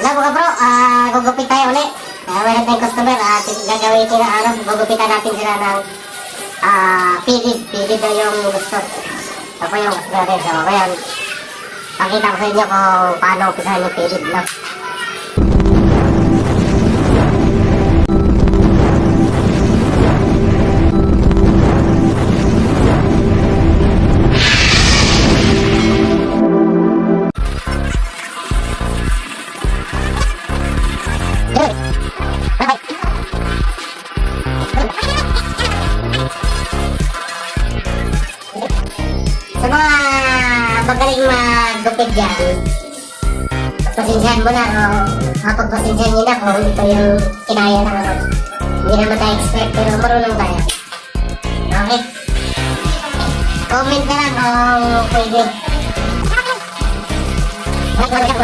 Wala mga bro, gugupit tayo ulit. Meron tayong customer at gagawin gugupitan natin sila ng PD daw yung gusto. Ito po yung customer natin. So, ngayon, pakita ko sa inyo kung paano upisahan yung PD lang. Sa mga magaling maggupit dyan, pasensyahan mo na o pagpasensyahan nyo na kung ito yung kinaya na ako. Hindi naman tayo expert pero marunong tayo. Okay? Comment na lang kung pwede. May vlogger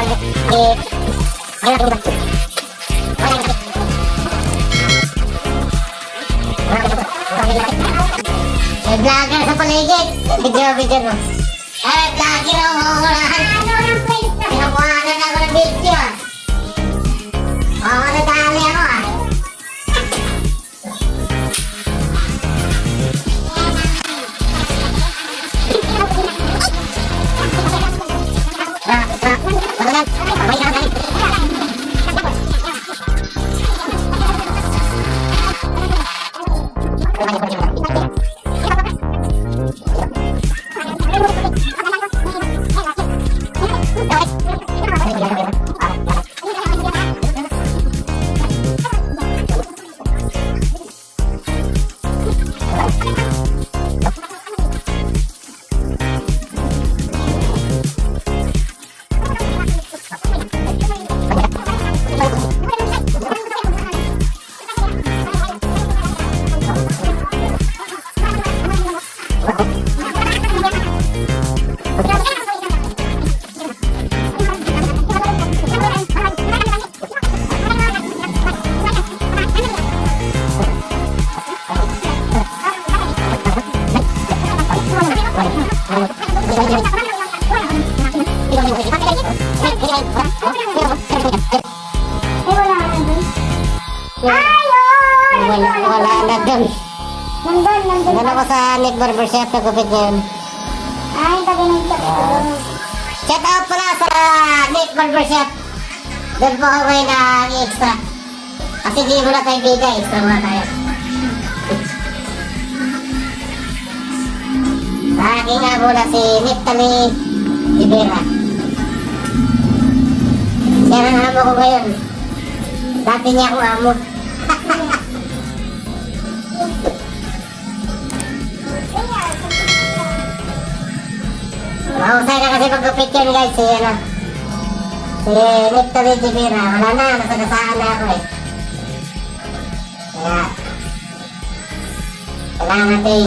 sa paligid. Video mo. Vlogger ako makakulahan. Pinakuhanan ako ng video nadali ako Wala na dun. Nandun ako sa Nick Barbershop na gupit yun. Ay, tabi ng chat ko. Shout out pala sa Nick Barbershop. Doon po ako ngayon extra. Kasi di mo na tayo bigay, extra muna tayo. Lagi nga muna si Niptali Ibera. Siya ang amo ko ngayon. Dati niya akong amo. Mahusay na kasi pag-gupit yun guys, si Niptali Ibera. Wala na, nasagasaan na ako eh. Kaya, kailangan natin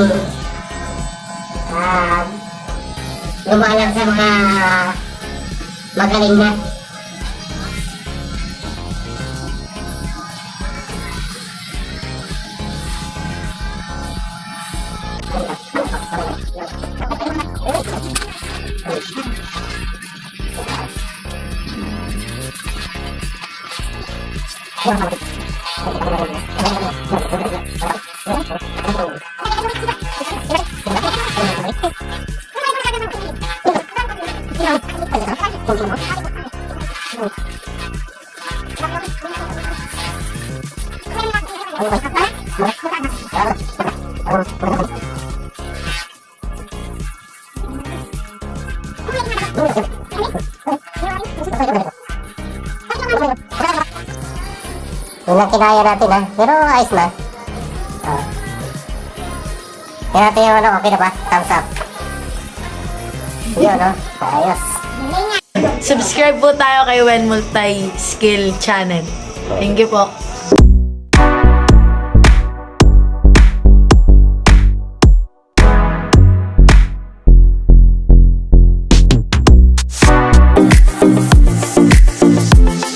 lumalang sa mga magaling na. Yun ang kinaya natin pero ayos na. Kaya natin yung okay na ba? Thumbs up. Yun ayos. Subscribe po tayo kay Wen Multi Skill Channel. Thank you po.